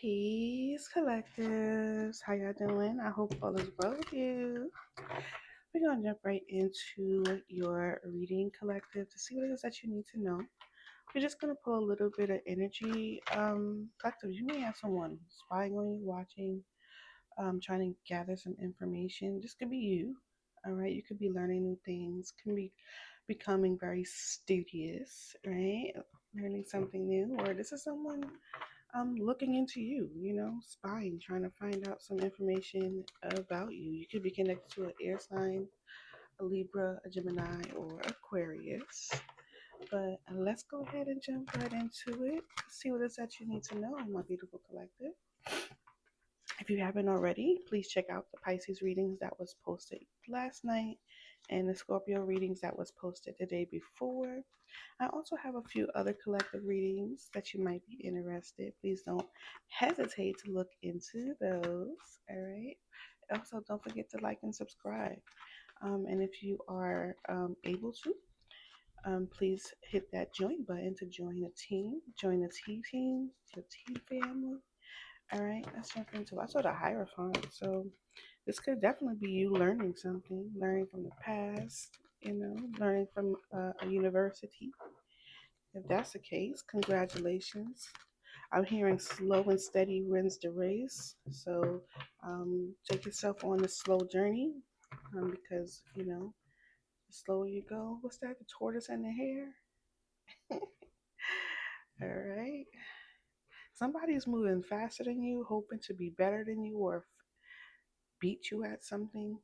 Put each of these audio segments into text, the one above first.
Peace, collectives. How y'all doing? I hope all is well with you. We're gonna jump right into your reading collective to see what it is that you need to know. We're just gonna pull a little bit of energy. Collective, you may have someone spying on you, watching, trying to gather some information. This could be you. All right, you could be learning new things. Can be becoming very studious, right? Learning something new, or this is someone looking into you, spying, trying to find out some information about you. You could be connected to an air sign, a Libra, a Gemini, or Aquarius. But let's go ahead and jump right into it. See what it is that you need to know, my beautiful collective. If you haven't already, please check out the Pisces readings that was posted last night and the Scorpio readings that was posted the day before. I also have a few other collective readings that you might be interested. Please don't hesitate to look into those. All right. Also, don't forget to like and subscribe. And if you are able to, please hit that join button to join the team, join the T team, the T family. All right, let's jump into it. I saw the Hierophant, so this could definitely be you learning something, learning from the past, learning from a university. If that's the case, congratulations. I'm hearing slow and steady wins the race. So take yourself on a slow journey because, the slower you go, what's that? The tortoise and the hare? All right. Somebody's moving faster than you, hoping to be better than you or beat you at something.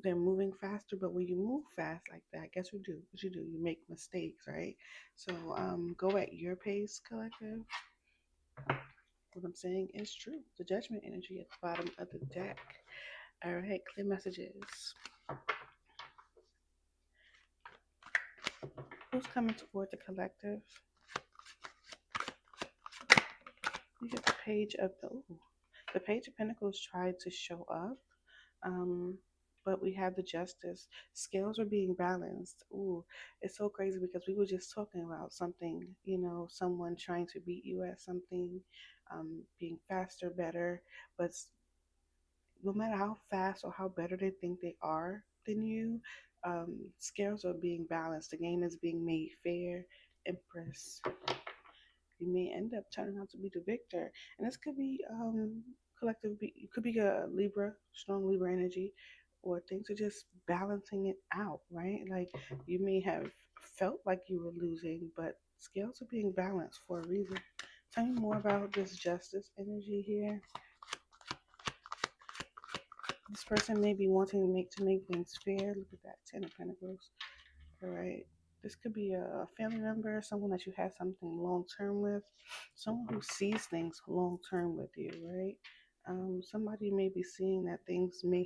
They're moving faster, but when you move fast like that, guess what you do? What you do? You make mistakes, right? So go at your pace, collective. What I'm saying is true. The judgment energy at the bottom of the deck. All right, clear messages. Who's coming toward the collective? You get the page of the page of pentacles tried to show up. Um, but we have the justice. Scales are being balanced. Ooh, it's so crazy because we were just talking about something, someone trying to beat you at something, being faster, better, but no matter how fast or how better they think they are than you, scales are being balanced. The game is being made fair. Empress, you may end up turning out to be the victor, and this could be collective. It could be a Libra, strong Libra energy, or things are just balancing it out, right? Like you may have felt like you were losing, but scales are being balanced for a reason. Tell me more about this justice energy here. This person may be wanting to make things fair. Look at that, Ten of Pentacles. All right. This could be a family member, someone that you had something long term with, someone who sees things long term with you, right? Somebody may be seeing that things may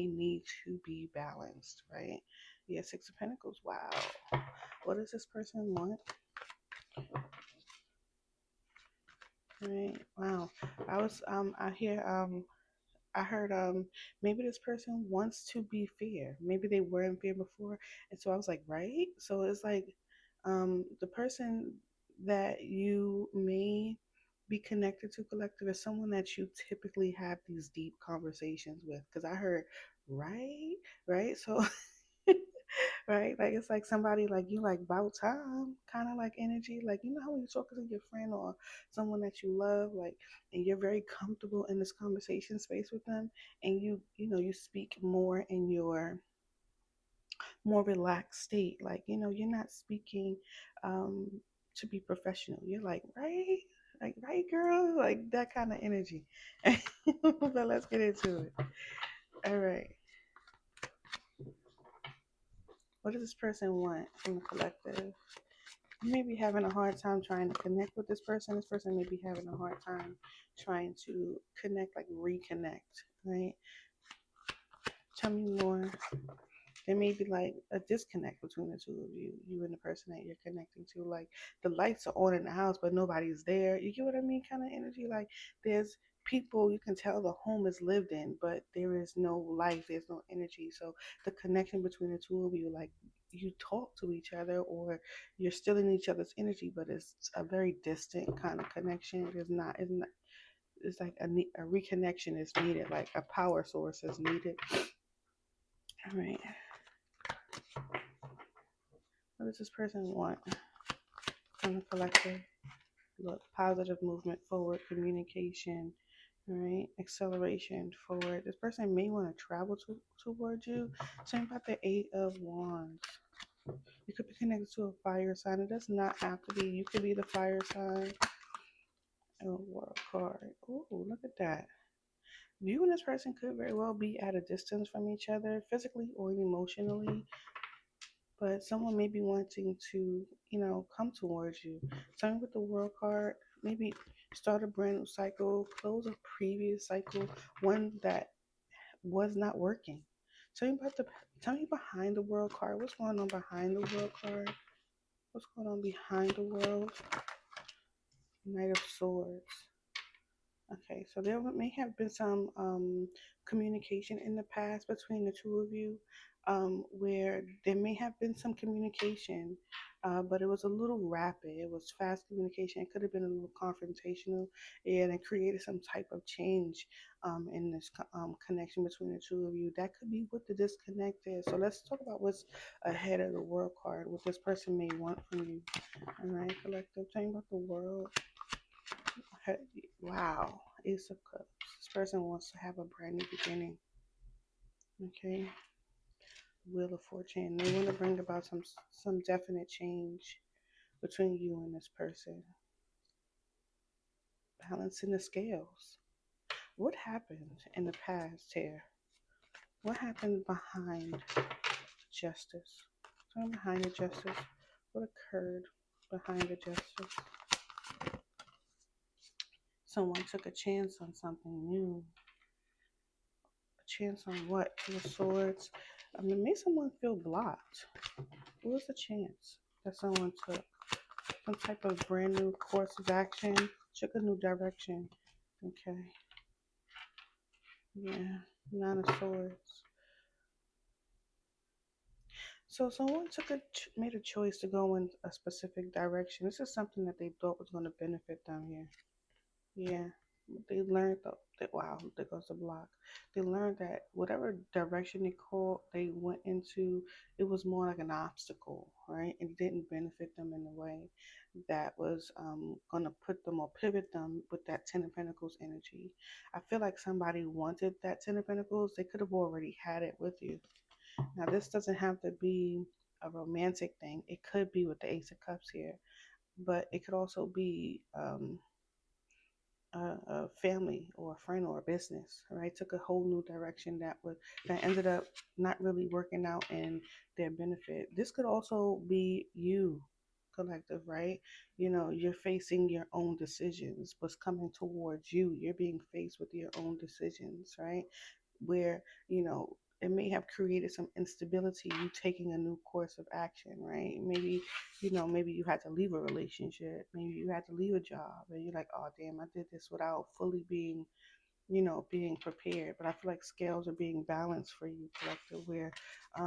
need to be balanced, right? Yeah, Six of Pentacles. Wow. What does this person want? Right. Wow. I heard maybe this person wants to be fair. Maybe they were in fear before. And so I was like, right? So it's like the person that you may be connected to, collective, is someone that you typically have these deep conversations with. Because I heard right, right? So right? Like it's like somebody like you like about time kind of like energy. Like how when you're talking to your friend or someone that you love, like and you're very comfortable in this conversation space with them and you speak more in your more relaxed state. Like, you're not speaking um to be professional. You're like right girl, like that kind of energy. But let's get into it. All right. What does this person want from the collective? You may be having a hard time trying to connect with this person. This person may be having a hard time trying to connect, like reconnect, right? Tell me more. There may be like a disconnect between the two of you and the person that you're connecting to. Like the lights are on in the house, but nobody's there. You get what I mean? Kind of energy. Like there's people, you can tell the home is lived in, but there is no life, there's no energy. So the connection between the two of you, like you talk to each other, or you're still in each other's energy, but it's a very distant kind of connection. It's like a reconnection is needed, like a power source is needed. All right. What does this person want from the collective? Look, positive movement forward, communication, all right, acceleration forward. This person may want to travel towards you. Same about the Eight of Wands. You could be connected to a fire sign. It does not have to be. You could be the fire sign. Oh, world card. Oh, look at that. You and this person could very well be at a distance from each other, physically or emotionally, but someone may be wanting to, come towards you. Something with the world card, maybe start a brand new cycle, close a previous cycle, one that was not working. Tell me behind the world card. What's going on behind the world card? What's going on behind the world? Knight of Swords. Okay, so there may have been some communication in the past between the two of you, where there may have been some communication, but it was a little rapid. It was fast communication. It could have been a little confrontational, and it created some type of change in this connection between the two of you. That could be what the disconnect is. So let's talk about what's ahead of the world card, what this person may want from you. All right, collective, talking about the world. Wow, Ace of Cups. This person wants to have a brand new beginning. Okay, Wheel of Fortune. They want to bring about some definite change between you and this person. Balancing the scales. What happened in the past here? What happened behind justice? Something behind the justice. What occurred behind the justice? Someone took a chance on something new. A chance on what? Two of Swords. I mean, made someone feel blocked. What was the chance that someone took some type of brand new course of action, took a new direction? Okay. Yeah. Nine of Swords. So someone made a choice to go in a specific direction. This is something that they thought was going to benefit them here. Yeah. They learned that wow, there goes the block. They learned that whatever direction they went into, it was more like an obstacle, right? It didn't benefit them in a way that was gonna put them or pivot them with that Ten of Pentacles energy. I feel like somebody wanted that Ten of Pentacles. They could have already had it with you. Now this doesn't have to be a romantic thing. It could be with the Ace of Cups here, but it could also be a family or a friend or a business, right? Took a whole new direction that ended up not really working out in their benefit. This could also be you, collective, right? You're facing your own decisions. What's coming towards you? You're being faced with your own decisions, right? Where it may have created some instability, you taking a new course of action, right? Maybe you had to leave a relationship, maybe you had to leave a job, and you're like, oh damn, I did this without fully being prepared. But I feel like scales are being balanced for you, collective, where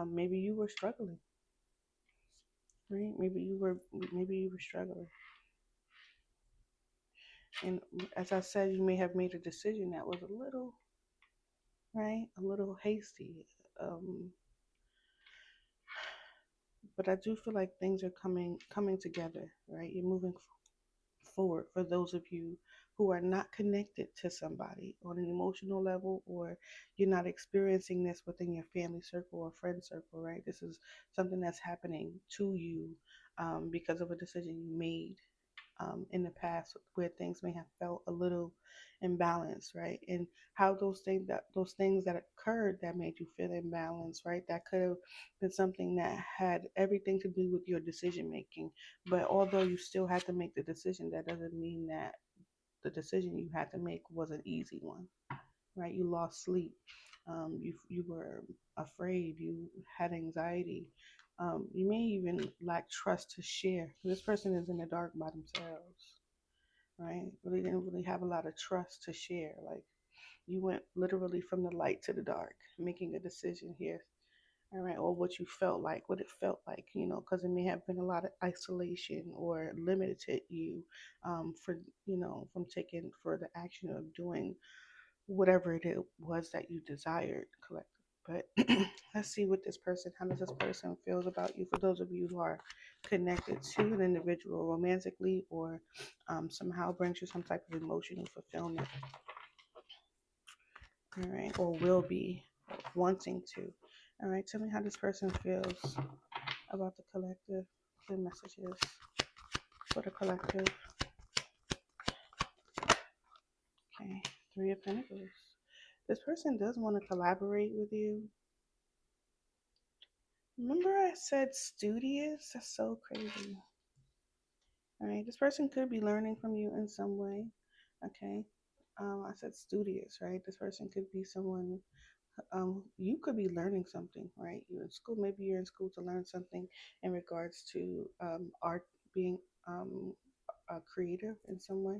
maybe you were struggling, right? Maybe you were struggling, and as I said, you may have made a decision that was a little hasty. um but I do feel like things are coming together, right? You're moving forward for those of you who are not connected to somebody on an emotional level, or you're not experiencing this within your family circle or friend circle, right? This is something that's happening to you because of a decision you made in the past, where things may have felt a little imbalanced, right? And how those things that occurred that made you feel imbalanced, right? That could have been something that had everything to do with your decision making. But although you still had to make the decision, that doesn't mean that the decision you had to make was an easy one, right? You lost sleep. You were afraid. You had anxiety. You may even lack trust to share. This person is in the dark by themselves, right? Really didn't really have a lot of trust to share. Like you went literally from the light to the dark, making a decision here. all right, or what you felt like, what it felt like, because it may have been a lot of isolation or limited you for, from taking further action of doing whatever it was that you desired collectively. But let's see what this person, how does this person feels about you? For those of you who are connected to an individual romantically or somehow brings you some type of emotional fulfillment, all right, or will be wanting to. All right, tell me how this person feels about the collective, the messages for the collective. Okay, Three of Pentacles. This person does want to collaborate with you. Remember I said studious? That's so crazy. All right, this person could be learning from you in some way. Okay, I said studious, right? This person could be someone you could be learning something, right? You're in school, maybe you're in school to learn something in regards to art, being creative in some way.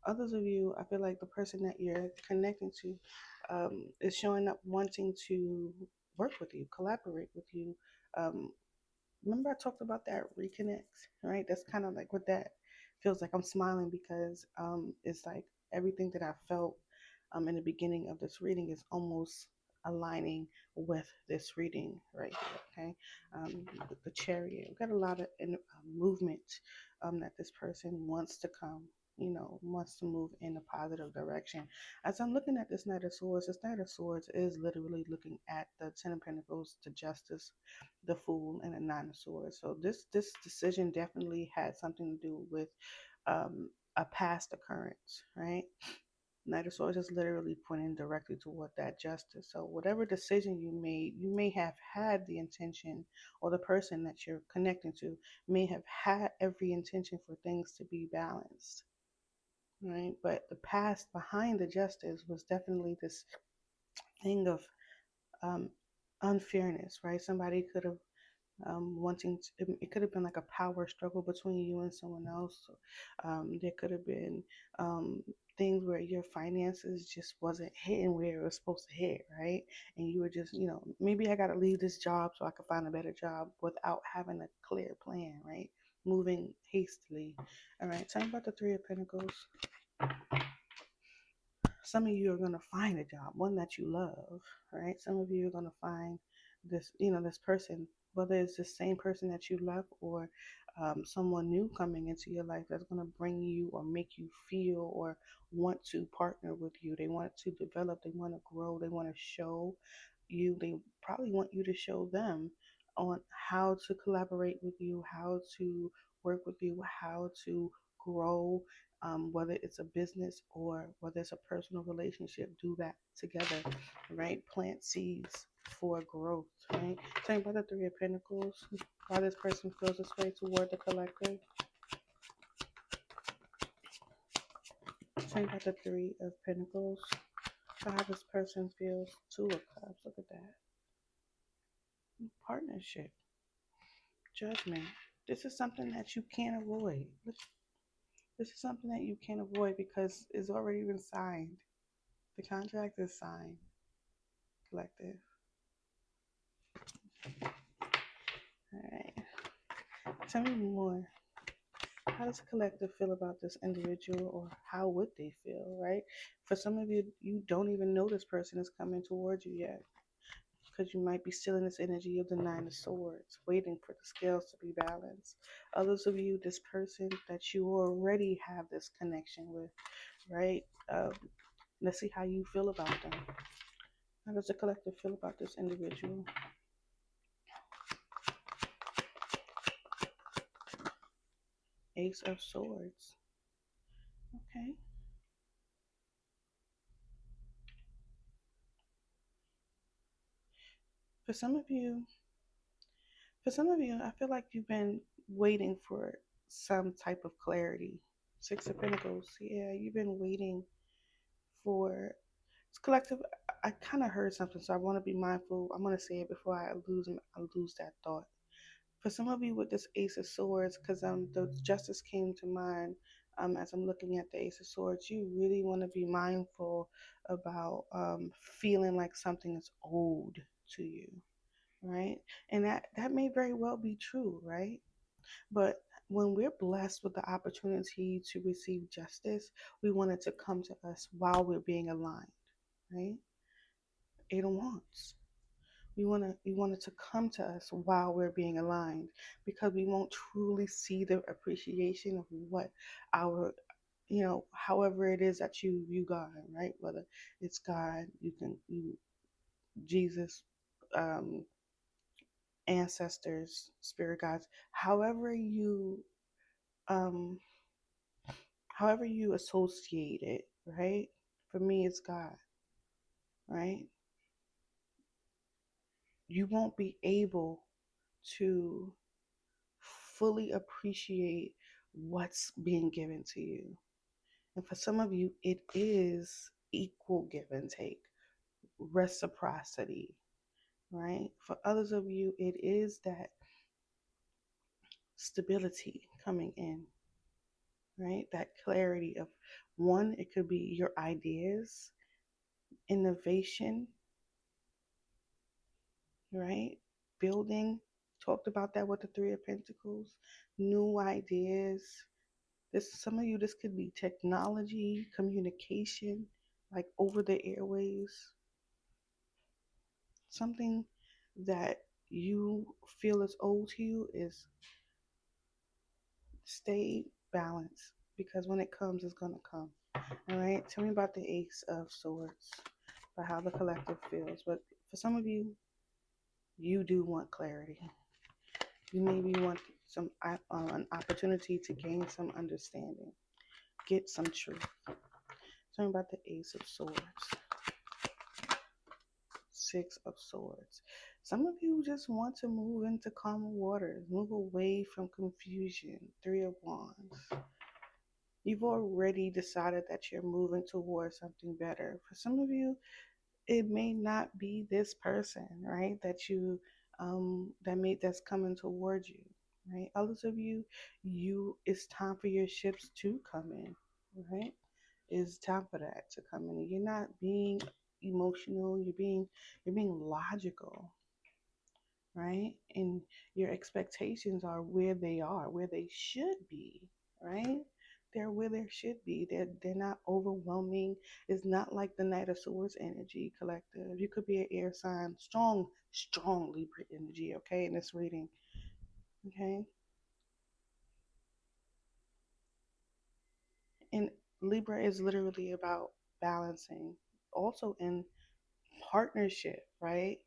Others of you, I feel like the person that you're connecting to is showing up wanting to work with you, collaborate with you. Um, Remember I talked about that reconnect, right? That's kind of like what that feels like. I'm smiling because it's like everything that I felt in the beginning of this reading is almost aligning with this reading right here. Okay, the chariot. We've got a lot of movement that this person wants to come. Wants to move in a positive direction. As I'm looking at this Knight of Swords is literally looking at the Ten of Pentacles, the Justice, the Fool, and the Nine of Swords. So this decision definitely had something to do with a past occurrence, right? Knight of Swords is literally pointing directly toward that justice. So whatever decision you made, you may have had the intention, or the person that you're connecting to may have had every intention for things to be balanced, right? But the past behind the justice was definitely this thing of um, unfairness, right? Somebody could have wanting to, it could have been like a power struggle between you and someone else. There could have been um, things where your finances just wasn't hitting where it was supposed to hit, right? And you were just, maybe I got to leave this job so I can find a better job without having a clear plan, right? Moving hastily. All right, tell me about the Three of Pentacles. Some of you are going to find a job, one that you love, right? Some of you are going to find this, this person, whether it's the same person that you love or someone new coming into your life that's going to bring you or make you feel or want to partner with you. They want to develop, they want to grow, they want to show you, they probably want you to show them on how to collaborate with you, how to work with you, how to grow, whether it's a business or whether it's a personal relationship, do that together, right? Plant seeds for growth, right? Tell me about the Three of Pentacles, why this person feels this way toward the collective. Tell me about the Three of Pentacles, how this person feels. Two of Cups, look at that. Partnership, Judgment. This is something that you can't avoid. This is something that you can't avoid because it's already been signed. The contract is signed, collective. All right. Tell me more. How does the collective feel about this individual, or how would they feel, right? For some of you, you don't even know this person is coming towards you yet because you might be still in this energy of the Nine of Swords, waiting for the scales to be balanced. Others of you, this person that you already have this connection with, right? Let's see how you feel about them. How does the collective feel about this individual? Ace of Swords. Okay. For some of you, I feel like you've been waiting for some type of clarity. Six of Pentacles. Yeah, you've been waiting for it's collective. I kind of heard something, so I want to be mindful. I'm gonna say it before I lose that thought. For some of you with this Ace of Swords, because the Justice came to mind as I'm looking at the Ace of Swords, you really want to be mindful about feeling like something is owed to you. right? And that may very well be true, right? But when we're blessed with the opportunity to receive justice, we want it to come to us while we're being aligned, right? Ada wants. We want it to come to us while we're being aligned, because we won't truly see the appreciation of what our, however it is that you view God, right? Whether it's God, Jesus, um, ancestors, spirit guides, however um you associate it, right? For me, it's God, right? You won't be able to fully appreciate what's being given to you. And for some of you, it is equal give and take, reciprocity, right? For others of you, it is that stability coming in, right? That clarity of one, it could be your ideas, innovation, right? Building, talked about that with the Three of Pentacles, new ideas. This, some of you, this could be technology, communication, like over the airways, something that you feel is owed to you. Is stay balanced, because when it comes, it's gonna come. All right. Tell me about the Ace of Swords, for how the collective feels. But for some of you, you do want clarity. You maybe want some an opportunity to gain some understanding, get some truth. Tell me about the Ace of Swords, Six of Swords. Some of you just want to move into calmer waters, move away from confusion. Three of Wands. You've already decided that you're moving towards something better. For some of you, it may not be this person, right? That's coming towards you, right? Others of you, it's time for your ships to come in, right? It's time for that to come in. You're not being emotional. You're being logical, right? And your expectations are where they should be, right? They're where they should be. They're not overwhelming. It's not like the Knight of Swords energy, collective. You could be an air sign, strong Libra energy, okay, in this reading. Okay. And Libra is literally about balancing. Also in partnership, right?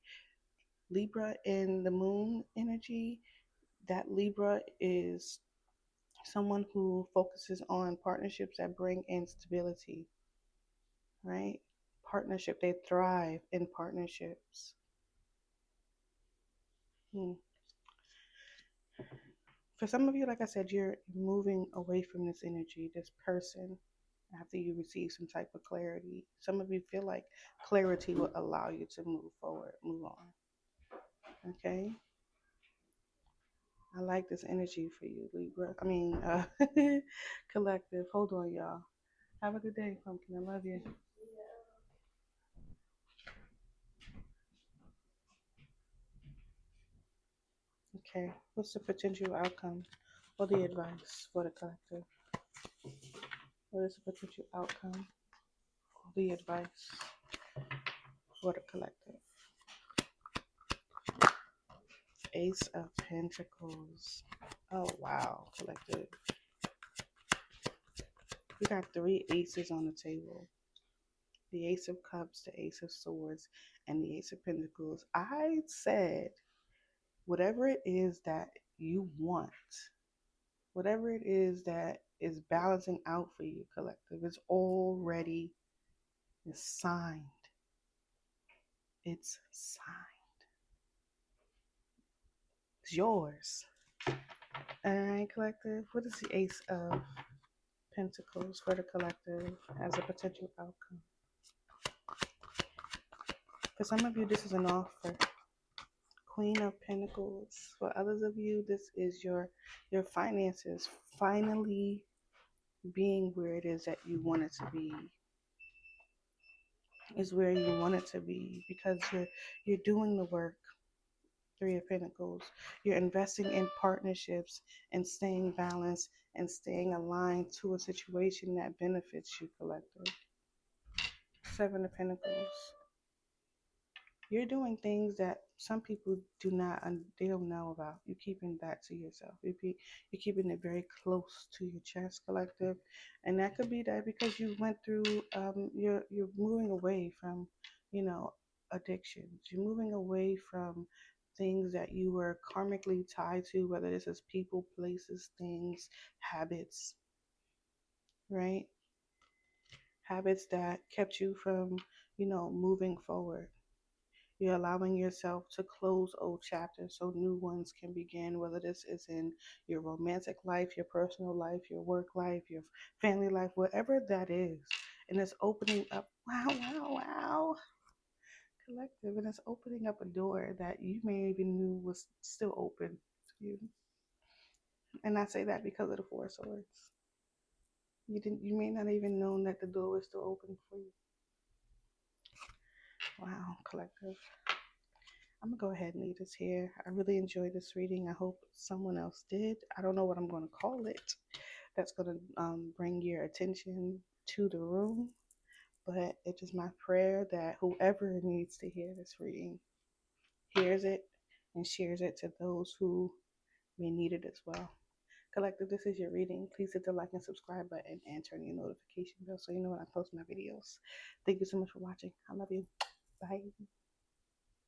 Libra in the moon energy, that Libra is someone who focuses on partnerships that bring in stability, right? Partnership, they thrive in partnerships. Hmm. For some of you, like I said, you're moving away from this energy, this person, after you receive some type of clarity. Some of you feel like clarity will allow you to move forward, move on. Okay? I like this energy for you, Libra. Collective. Hold on, y'all. Have a good day, Pumpkin. I love you. Okay. What's the potential outcome or the advice for the collective? What is the potential outcome or the advice for the collective? Ace of Pentacles. Oh, wow, collective. We got three aces on the table. The Ace of Cups, the Ace of Swords, and the Ace of Pentacles. I said, whatever it is that you want, whatever it is that is balancing out for you, collective, is already is signed. It's signed. It's yours. All right, collective. What is the Ace of Pentacles for the collective as a potential outcome? For some of you, this is an offer. Queen of Pentacles. For others of you, this is your finances finally being where it is that you want it to be. Is where you want it to be, because you're doing the work. Three of Pentacles. You're investing in partnerships and staying balanced and staying aligned to a situation that benefits you, collective. Seven of Pentacles. You're doing things that some people do not, they don't know about. You're keeping that to yourself. You're keeping it very close to your chest, collective, and that could be that because you went through. You're moving away from, you know, addictions. You're moving away from things that you were karmically tied to, whether this is people, places, things, habits, right? Habits that kept you from, moving forward. You're allowing yourself to close old chapters so new ones can begin, whether this is in your romantic life, your personal life, your work life, your family life, whatever that is. And it's opening up, wow, wow, wow, collective. And it's opening up a door that you may even knew was still open to you. And I say that because of the Four Swords. You may not even known that the door was still open for you. Wow, collective. I'm gonna go ahead and leave this here. I really enjoyed this reading. I hope someone else did. I don't know what I'm gonna call it. That's gonna bring your attention to the room, but it is my prayer that whoever needs to hear this reading hears it and shares it to those who may need it as well. Collective, this is your reading. Please hit the like and subscribe button and turn your notification bell so you know when I post my videos. Thank you so much for watching. I love you. Bye.